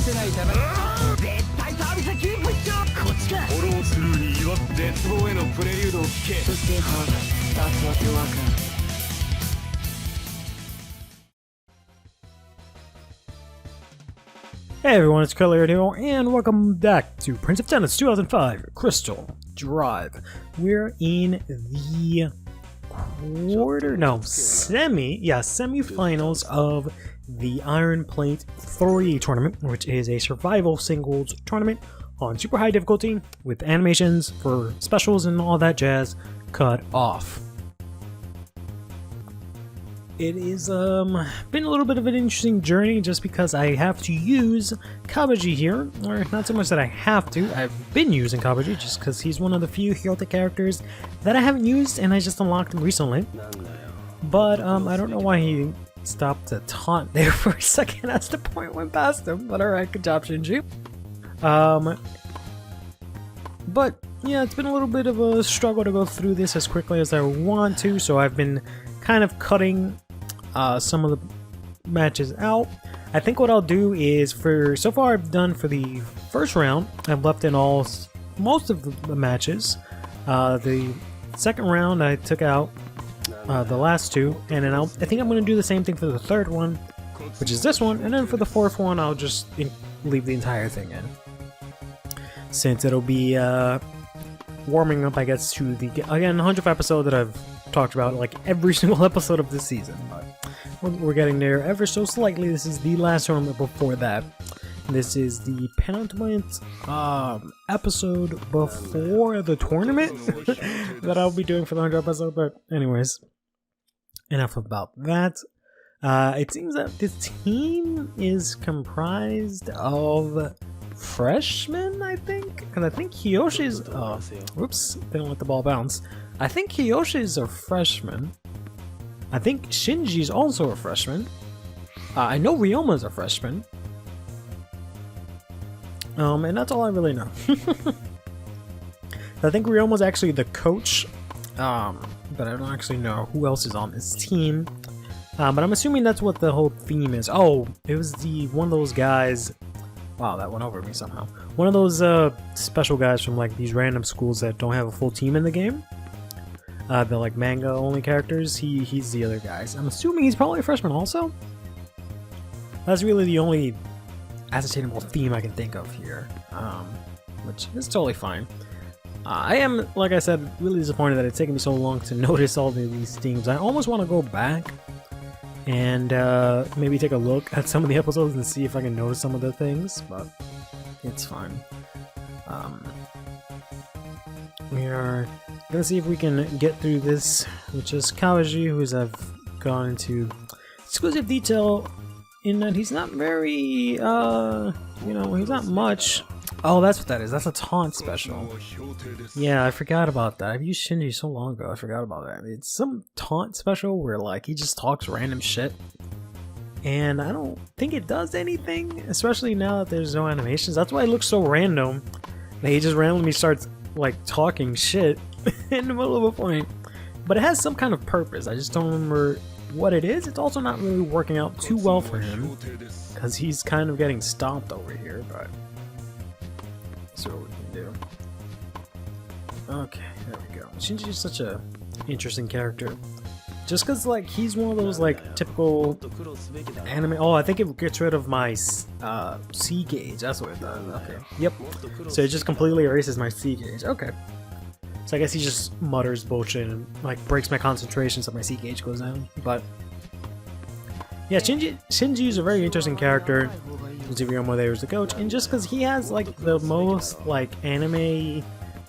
てないため絶対サービスキープしろこっちかフォロースルーに祝って絶望へのプレリュードを聞けそしてハードスタートは手わかる Hey everyone, it's CurlyHairedHero, and welcome back to Prince of Tennis 2005 Crystal Drive. We're in the semifinals of the Iron Plate 3 tournament, which is a survival singles tournament on super high difficulty with animations for specials and all that jazz cut off. It is been a little bit of an interesting journey just because I have to use Kabaji here, or not so much that I have to, I've been using Kabaji just because he's one of the few Hirota characters that I haven't used and I just unlocked him recently. But I don't know why he stopped to taunt there for a second as the point went past him, but alright, good job Shinji. But yeah, it's been a little bit of a struggle to go through this as quickly as I want to, so I've been kind of cutting some of the matches out. I think what I'll do is, so far I've done for the first round, I've left in most of the matches. The second round I took out the last two, and then I think I'm going to do the same thing for the third one, which is this one, and then for the fourth one I'll just leave the entire thing in, since it'll be warming up, I guess, to the, again, 100th episode that I've talked about like every single episode of this season, but we're getting there ever so slightly. This is the last tournament before that. This is the penultimate episode before the tournament that I'll be doing for the 100th episode, but anyways, enough about that. It seems that this team is comprised of freshmen, I think, because I think Kiyoshi's whoops, didn't let the ball bounce. I think Kiyoshi's a freshman. I think Shinji's also a freshman. I know Ryoma's a freshman. And that's all I really know. I think Ryoma's actually the coach, but I don't actually know who else is on this team. But I'm assuming that's what the whole theme is. Oh, it was one of those guys. Wow, that went over me somehow. One of those special guys from like these random schools that don't have a full team in the game. They're like manga only characters. He's the other guys. I'm assuming he's probably a freshman also. That's really the only ascertainable theme I can think of here, which is totally fine. I am, like I said, really disappointed that it's taken me so long to notice all of these themes. I almost want to go back and maybe take a look at some of the episodes and see if I can notice some of the things, but it's fine. We are gonna see if we can get through this, which is Kawaji, who I've gone into exclusive detail in that he's not very, you know, he's not much. Oh, that's what that is. That's a taunt special. Yeah, I forgot about that. I've used Shinji so long ago, I forgot about that. It's some taunt special where, like, he just talks random shit. And I don't think it does anything, especially now that there's no animations. That's why it looks so random. That he just randomly starts, like, talking shit in the middle of a point. But it has some kind of purpose. I just don't remember what it is. It's also not really working out too well for him, because he's kind of getting stomped over here, but that's what we can do. Okay, there we go. Shinji is such a interesting character. Just because, like, he's one of those, like, typical anime. Oh, I think it gets rid of my C gauge. That's what it does. Okay. Yep. So it just completely erases my C gauge. Okay. So I guess he just mutters bullshit and, like, breaks my concentration so my C gauge goes down. But yeah, Shinji is a very interesting character. Ryoma there is the coach, and just because he has, like, the most, like, anime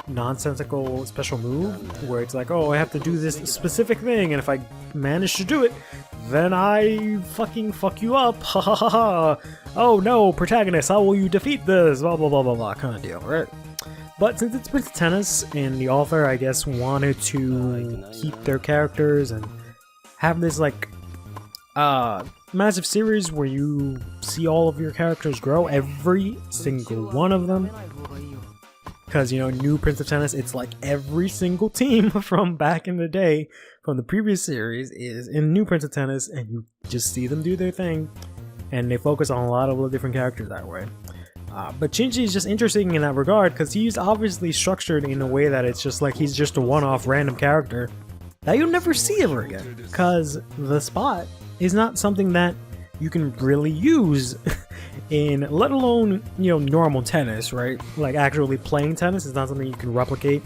nonsensical special move where it's like, oh, I have to do this specific thing, and if I manage to do it, then I fucking fuck you up, ha ha ha ha. Oh no, protagonist, how will you defeat this? Blah blah blah blah blah kind of deal, right? But since it's Prince of Tennis, and the author, I guess, wanted to keep their characters and have this, like, massive series where you see all of your characters grow, every single one of them. Because, you know, new Prince of Tennis, it's like every single team from back in the day, from the previous series, is in new Prince of Tennis, and you just see them do their thing. and they focus on a lot of different characters that way. But Shinji is just interesting in that regard because he's obviously structured in a way that it's just like he's just a one-off random character that you'll never see ever again, because the spot is not something that you can really use in, let alone, you know, normal tennis, right? Like actually playing tennis is not something you can replicate,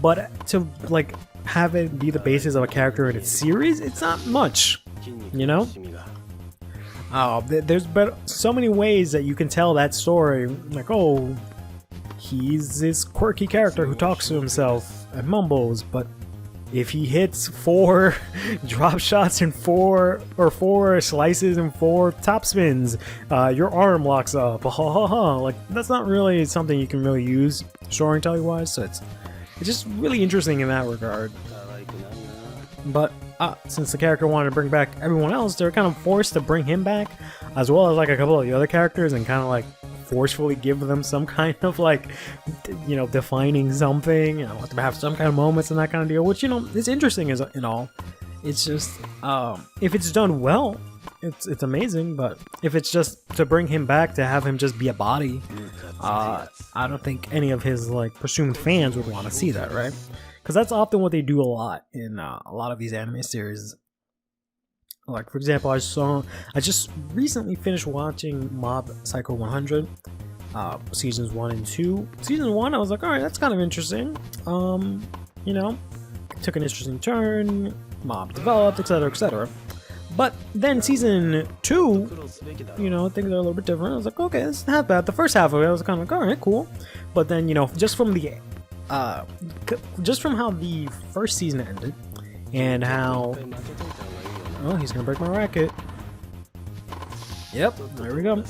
but to like have it be the basis of a character in its series, it's not much, you know? There's so many ways that you can tell that story, like, oh, he's this quirky character who talks to himself and mumbles, but if he hits 4 drop shots and 4 slices and 4 top spins, your arm locks up. Like, that's not really something you can really use storytelling wise, so it's just really interesting in that regard. But since the character wanted to bring back everyone else, they're kind of forced to bring him back, as well as like a couple of the other characters, and kind of like forcefully give them some kind of like, you know, defining something, you know, let them have some kind of moments and that kind of deal, which, you know, is interesting as in all. It's just if it's done well, it's amazing, but if it's just to bring him back to have him just be a body, I don't think any of his like presumed fans would want to see that, right? Because that's often what they do a lot in a lot of these anime series. Like, for example, I just recently finished watching Mob Psycho 100, seasons 1 and 2. Season 1, I was like, alright, that's kind of interesting. You know, took an interesting turn, Mob developed, etc., etc. But then season 2, you know, things are a little bit different. I was like, okay, it's not bad. The first half of it, I was kind of like, alright, cool. But then, you know, just from how the first season ended, and how... Oh, he's gonna break my racket. Yep, there we go.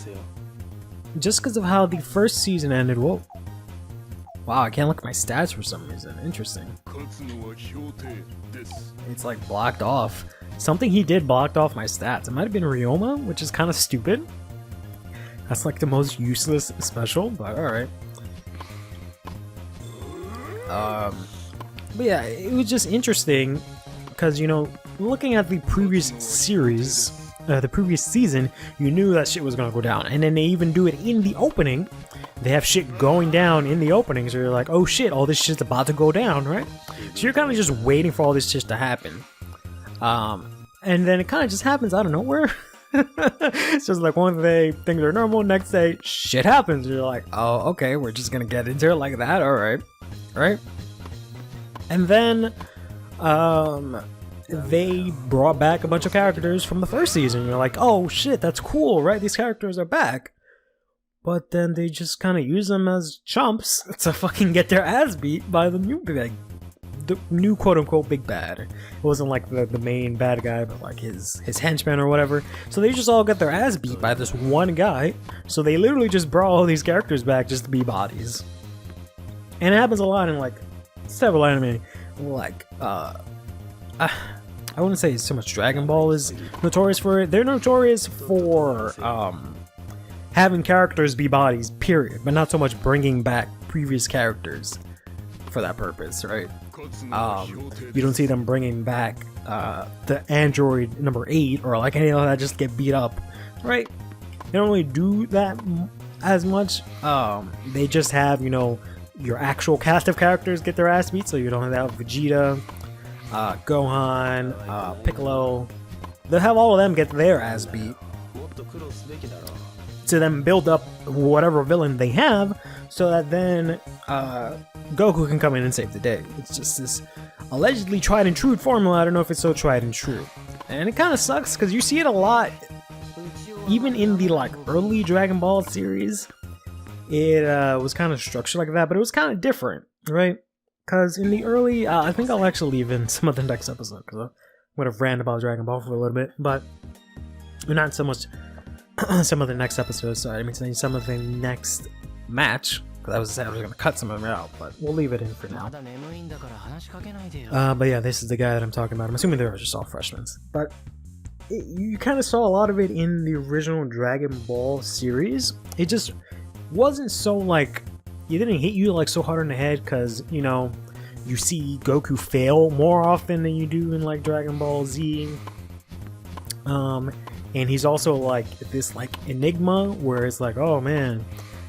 Just because of how the first season ended, whoa. Wow, I can't look at my stats for some reason. Interesting. It's like blocked off. Something he did blocked off my stats. It might have been Ryoma, which is kind of stupid. That's like the most useless special, but alright. But yeah, it was just interesting because, you know, looking at the previous series, the previous season, you knew that shit was gonna go down, and then they even do it in the opening. They have shit going down in the opening, so you're like, oh shit, all this shit's about to go down, right? So you're kind of just waiting for all this shit to happen, and then it kind of just happens out of nowhere. It's just like one day things are normal, next day shit happens. You're like, oh, okay, we're just gonna get into it like that, all right, right? And then, they brought back a bunch of characters from the first season. You're like, oh shit, that's cool, right? These characters are back. But then they just kind of use them as chumps to fucking get their ass beat by the new quote-unquote big bad. It wasn't like the main bad guy, but like his henchmen or whatever. So they just all got their ass beat by this one guy. So they literally just brought all these characters back just to be bodies. And it happens a lot in like several anime. Like, I wouldn't say so much Dragon Ball is notorious for it. They're notorious for having characters be bodies, period, but not so much bringing back previous characters for that purpose, right? You don't see them bringing back the android number 8 or like any of that just get beat up, right? They don't really do that as much. They just have, you know, your actual cast of characters get their ass beat, so you don't have Vegeta, Gohan, Piccolo. They'll have all of them get their ass beat to then build up whatever villain they have, so that then Goku can come in and save the day. It's just this allegedly tried and true formula. I don't know if it's so tried and true, and it kind of sucks because you see it a lot, even in the like early Dragon Ball series. It was kind of structured like that, but it was kind of different, right? Because in the early, I think I'll actually leave in some of the next episode, because I'm going to rant about Dragon Ball for a little bit, but not so much some of the next episodes, sorry, I mean some of the next match, because I was going to cut some of them out, but we'll leave it in for now. But yeah, this is the guy that I'm talking about. I'm assuming they're just all freshmen, but you kind of saw a lot of it in the original Dragon Ball series. It just wasn't so like, it didn't hit you like so hard in the head, because, you know, you see Goku fail more often than you do in like Dragon Ball Z. and he's also like this like enigma where it's like, oh man,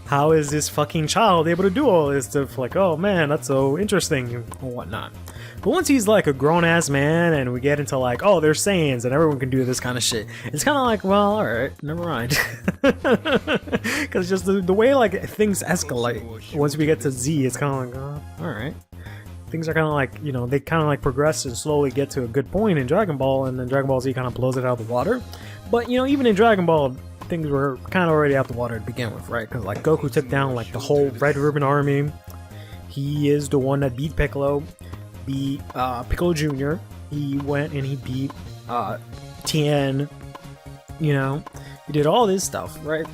how is this fucking child able to do all this stuff? Like, oh man, that's so interesting and whatnot. But once he's like a grown-ass man and we get into like, oh, there's Saiyans and everyone can do this kind of shit, it's kind of like, well, alright, never mind. Because just the way like things escalate once we get to Z, it's kind of like, oh, alright. Things are kind of like, you know, they kind of like progress and slowly get to a good point in Dragon Ball, and then Dragon Ball Z kind of blows it out of the water. But, you know, even in Dragon Ball, things were kind of already out the water to begin with, right? Because like Goku took down like the whole Red Ribbon Army. He is the one that beat Piccolo. Beat Piccolo Jr. He went and he beat Tien. You know, he did all this stuff, right?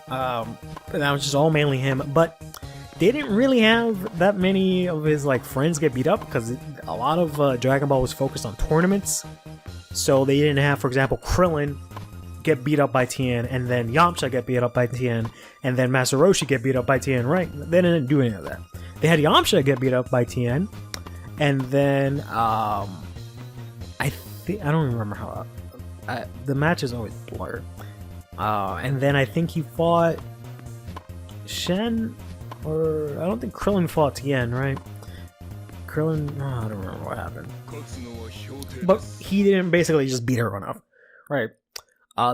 But that was just all mainly him. But they didn't really have that many of his like friends get beat up because a lot of Dragon Ball was focused on tournaments. So they didn't have, for example, Krillin get beat up by Tien, and then Yamcha get beat up by Tien, and then Master Roshi get beat up by Tien, right? They didn't do any of that. They had Yamcha get beat up by Tien. And then, I don't remember how, the match is always blurred. And then I think he fought Shen, or I don't think Krillin fought Tien, right? Krillin, I don't remember what happened. But he didn't basically just beat everyone up, right?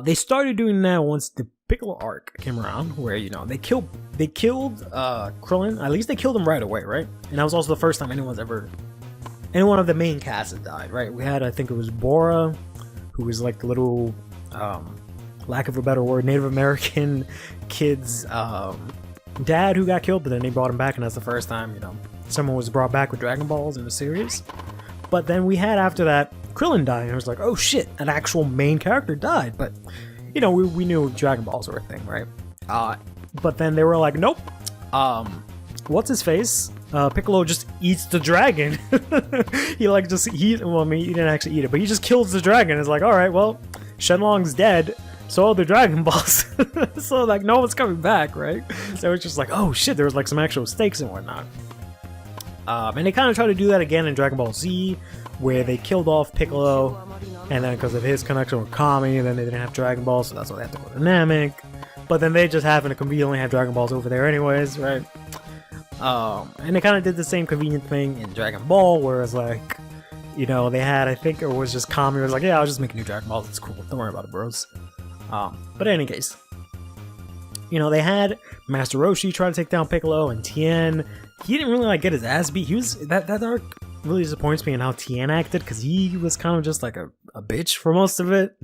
They started doing that once the Piccolo arc came around, where, you know, they killed Krillin. At least they killed him right away, right? And that was also the first time any one of the main cast had died, right? We had, I think it was Bora, who was like the little, lack of a better word, Native American kid's dad who got killed, but then they brought him back, and that's the first time, you know, someone was brought back with Dragon Balls in the series. But then we had, after that, Krillin died, and it was like, oh shit, an actual main character died. But, you know, we knew Dragon Balls were a thing, right? But then they were like, nope, what's his face? Piccolo just eats the dragon. He like well, I mean, he didn't actually eat it, but he just kills the dragon. It's like, all right, well, Shenlong's dead, so are the Dragon Balls. So like, no one's coming back, right? So it's just like, oh shit, there was like some actual stakes and whatnot. And they kind of try to do that again in Dragon Ball Z, where they killed off Piccolo, and then because of his connection with Kami, then they didn't have Dragon Balls, so that's why they had to go to Namek. But then they just happen to conveniently have Dragon Balls over there anyways, right? And they kind of did the same convenient thing in Dragon Ball, where it's like, you know, they had, I think it was just Kami was like, yeah, I'll just make a new Dragon Balls, it's cool, don't worry about it, bros. But in any case, you know, they had Master Roshi try to take down Piccolo, and Tien, he didn't really like get his ass beat. He was, that arc really disappoints me in how Tien acted, because he was kind of just like a bitch for most of it.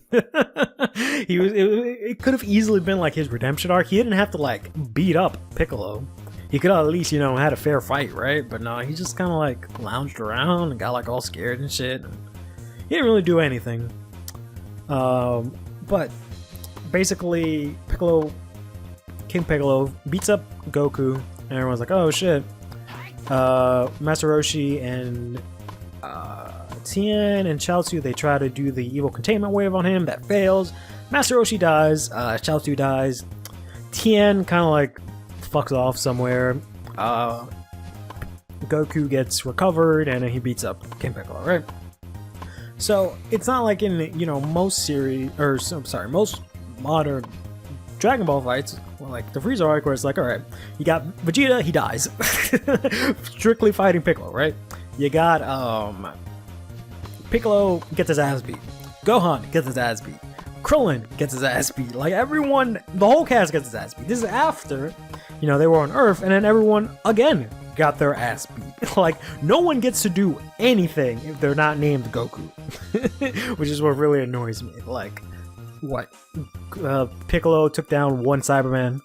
It could have easily been like his redemption arc. He didn't have to like beat up Piccolo. He could have at least, you know, had a fair fight, right? But no, he just kind of like lounged around and got like all scared and shit. And he didn't really do anything. But basically, King Piccolo beats up Goku, and everyone's like, oh shit. Master Roshi and Tien and Chaozu, they try to do the evil containment wave on him. That fails. Master Roshi dies. Chaozu dies. Tien kind of like fucks off somewhere. Goku gets recovered, and then he beats up King Piccolo, right? So it's not like in, you know, most modern Dragon Ball fights, like the Frieza arc, where it's like, alright, you got Vegeta, he dies. Strictly fighting Piccolo, right? You got Piccolo gets his ass beat. Gohan gets his ass beat. Krillin gets his ass beat. Like everyone, the whole cast gets his ass beat. This is after, you know, they were on Earth, and then everyone again got their ass beat. Like no one gets to do anything if they're not named Goku, which is what really annoys me. Like, what? Piccolo took down one Cyberman.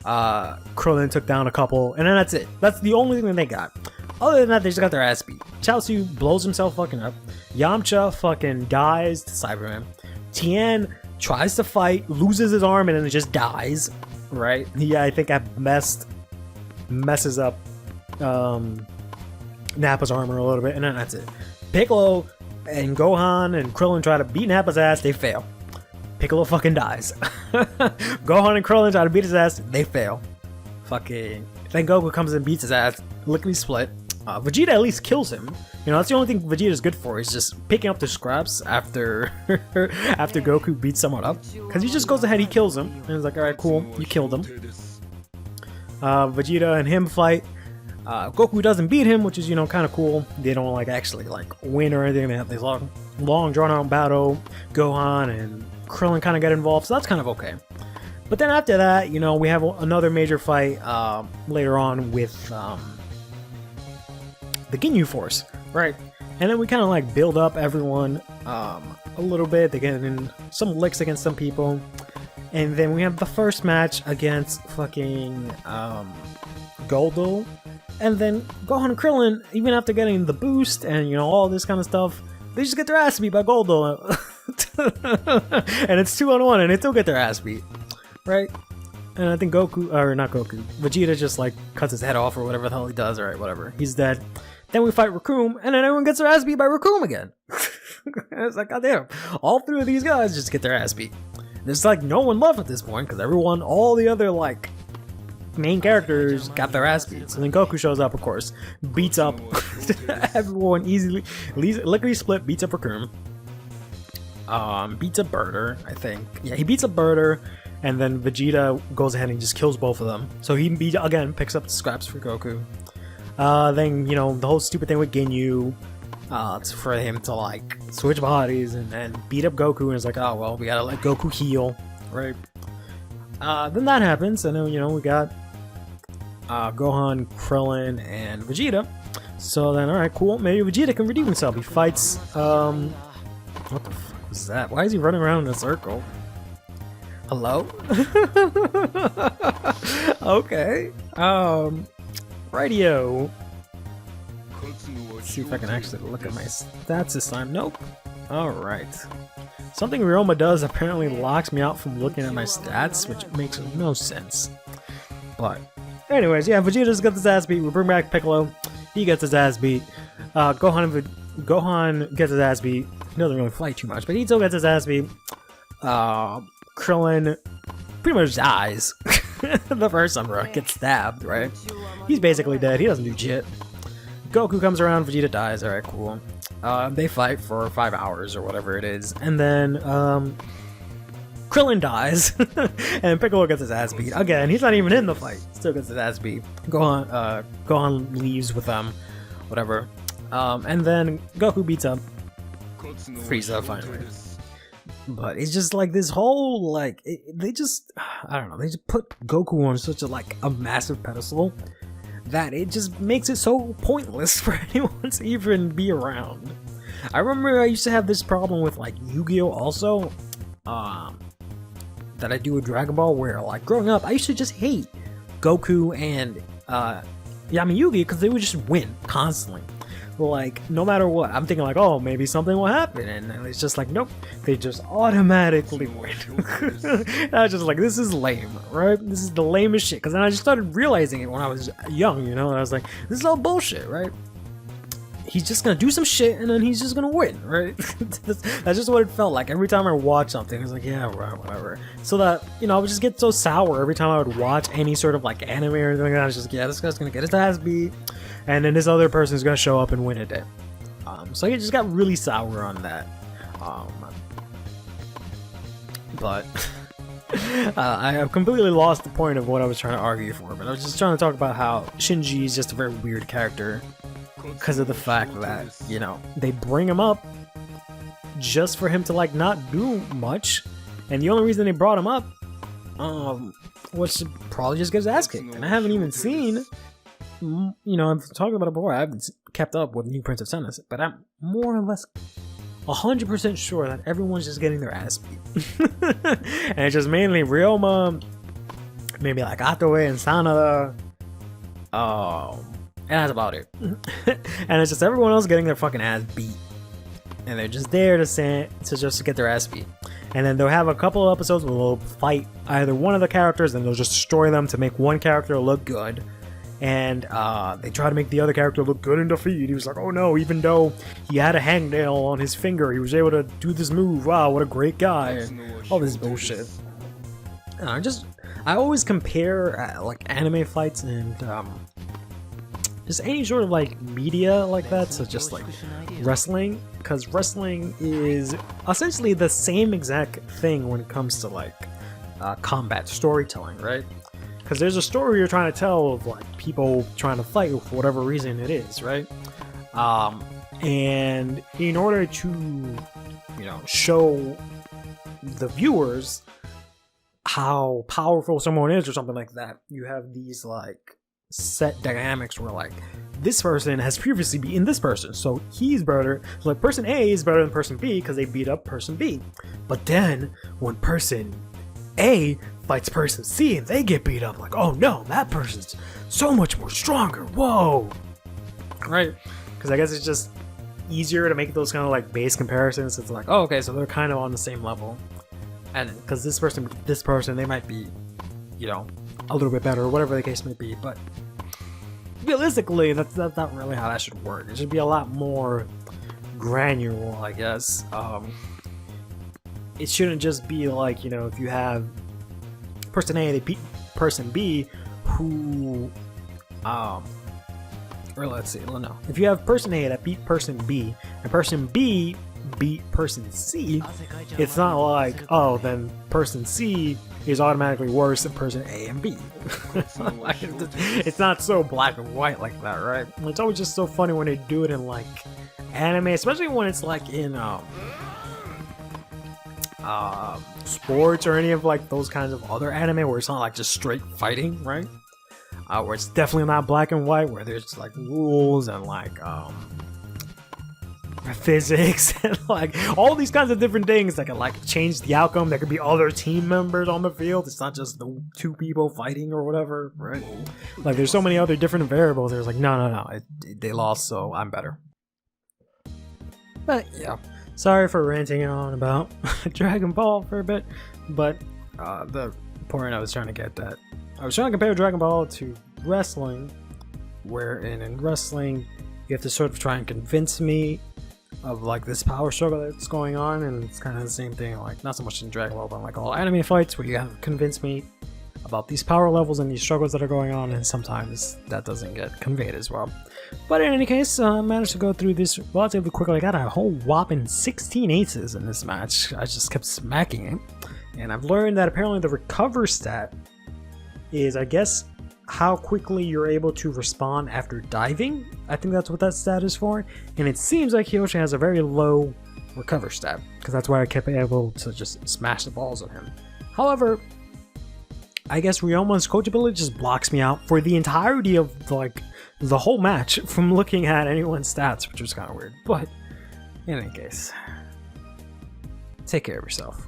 Krillin took down a couple, and then that's it. That's the only thing that they got. Other than that, they just got their ass beat. Chaozu blows himself fucking up. Yamcha fucking dies to Cyberman. Tien tries to fight, loses his arm, and then just dies. Right? Yeah, I think at best messes up Nappa's armor a little bit, and then that's it. Piccolo and Gohan and Krillin try to beat Nappa's ass, they fail. Piccolo fucking dies. Gohan and Krillin try to beat his ass, they fail. Fucking then Goku comes and beats his ass, lickety split. Vegeta at least kills him. You know, that's the only thing Vegeta's good for, is just picking up the scraps after after Goku beats someone up. Because he just goes ahead, he kills him, and he's like, alright, cool, you killed him. Vegeta and him fight. Goku doesn't beat him, which is, you know, kind of cool. They don't like actually like win or anything. They have this long drawn out battle. Gohan and Krillin kind of get involved, so that's kind of okay. But then after that, you know, we have another major fight later on with the Ginyu Force, right? And then we kind of like build up everyone a little bit. They get in some licks against some people, and then we have the first match against fucking Goldo. And then Gohan and Krillin, even after getting the boost and, you know, all this kind of stuff, they just get their ass beat by Goldo. And it's 2-on-1 and they still get their ass beat, right? And I think Vegeta just like cuts his head off or whatever the hell he does. Alright, whatever. He's dead. Then we fight Raccoon, and then everyone gets their ass beat by Raccoon again. It's like, goddamn. All three of these guys just get their ass beat. There's like no one left at this point, because all the other like main characters got their ass beat. So then Goku shows up, of course, beats up everyone easily. Lickety Split beats up Raccoon. Beats up Birder, I think. Yeah, he beats up Birder, and then Vegeta goes ahead and just kills both of them. So he again picks up the scraps for Goku. Then, you know, the whole stupid thing with Ginyu, it's for him to like switch bodies and beat up Goku, and it's like, oh well, we gotta let Goku heal, right? Then that happens, and then, you know, we got Gohan, Krillin, and Vegeta. So then, alright, cool, maybe Vegeta can redeem himself. He fights, what the fuck was that? Why is he running around in a circle? Hello? Okay. Radio. Let's see if I can actually look at my stats this time. Nope. Alright. Something Ryoma does apparently locks me out from looking at my stats, which makes no sense. But, anyways, yeah, Vegeta's got his ass beat. We bring back Piccolo. He gets his ass beat. Gohan gets his ass beat. He doesn't really fight too much, but he still gets his ass beat. Krillin pretty much dies. The first Samurai gets stabbed, right? He's basically dead. He doesn't do shit. Goku comes around, Vegeta dies. Alright, cool. They fight for 5 hours or whatever it is, and then Krillin dies, and Piccolo gets his ass beat again. He's not even in the fight. Still gets his ass beat. Gohan leaves with them, whatever. And then Goku beats up Frieza finally. But it's just like this whole like they just put Goku on such a massive pedestal that it just makes it so pointless for anyone to even be around. I remember I used to have this problem with like Yu-Gi-Oh! Also, that I do with Dragon Ball, where like growing up I used to just hate Goku and Yugi because they would just win constantly. Like, no matter what, I'm thinking like, oh, maybe something will happen, and it's just like, nope, they just automatically win. And I was just like, this is lame, right? This is the lamest shit, because then I just started realizing it when I was young, you know, and I was like, this is all bullshit, right? He's just gonna do some shit, and then he's just gonna win, right? That's just what it felt like every time I watched something. I was like, yeah, right, whatever. So that, you know, I would just get so sour every time I would watch any sort of like anime or anything like that. I was just like, yeah, this guy's gonna get his ass beat, and then this other person's gonna show up and win it. So I just got really sour on that. But I have completely lost the point of what I was trying to argue for. But I was just trying to talk about how Shinji is just a very weird character because of the fact that, you know, they bring him up just for him to like not do much, and the only reason they brought him up was to probably just get his ass kicked. And I haven't even seen, you know, I've talked about it before, I haven't kept up with New Prince of Tennis, but I'm more or less 100% sure that everyone's just getting their ass beat. And it's just mainly Ryoma, maybe like Atoe and Sanada, and that's about it. And it's just everyone else getting their fucking ass beat, and they're just there to just get their ass beat. And then they'll have a couple of episodes where they'll fight either one of the characters, and they'll just destroy them to make one character look good. And they try to make the other character look good in defeat. He was like, oh no, even though he had a hangnail on his finger, he was able to do this move. Wow, what a great guy. And all this bullshit. I always compare like anime fights and just any sort of like media like that, so just like wrestling, because wrestling is essentially the same exact thing when it comes to like combat storytelling, right? Because there's a story you're trying to tell of like people trying to fight for whatever reason it is, right? And in order to, you know, show the viewers how powerful someone is or something like that, you have these like set dynamics where like this person has previously beaten this person, so he's better. So like person A is better than person B because they beat up person B. But then when person A fights person C and they get beat up, like, oh no, that person's so much more stronger. Whoa, right? Because I guess it's just easier to make those kind of like base comparisons. It's like, oh, okay, so they're kind of on the same level, and because this person, they might be, you know, a little bit better or whatever the case may be. But realistically, that's not really how that should work. It should be a lot more granular, I guess. It shouldn't just be like, you know, if you have person A, they beat person B, who or let's see, no. If you have person A that beat person B, and person B beat person C, it's not like, oh, then person C is automatically worse than person A and B. It's not so black and white like that, right? It's always just so funny when they do it in like anime, especially when it's like in sports or any of like those kinds of other anime where it's not like just straight fighting, right? Where it's definitely not black and white, where there's like rules and like physics and like all these kinds of different things that can like change the outcome. There could be other team members on the field. It's not just the two people fighting or whatever, right? Like there's so many other different variables. There's like no, they lost, so I'm better. But yeah, sorry for ranting on about Dragon Ball for a bit, but the point I was trying to get at, I was trying to compare Dragon Ball to wrestling, wherein in wrestling you have to sort of try and convince me of like this power struggle that's going on, and it's kind of the same thing, like not so much in Dragon Ball but like all anime fights where you have to convince me about these power levels and these struggles that are going on, and sometimes that doesn't get conveyed as well. But in any case, I managed to go through this relatively quickly. I got a whole whopping 16 aces in this match. I just kept smacking it, and I've learned that apparently the recover stat is, I guess, how quickly you're able to respawn after diving. I think that's what that stat is for, and it seems like Hiyoshi has a very low recover stat, because that's why I kept able to just smash the balls on him. However, I guess Ryoma's coach ability just blocks me out for the entirety of like the whole match from looking at anyone's stats, which was kind of weird. But in any case, take care of yourself.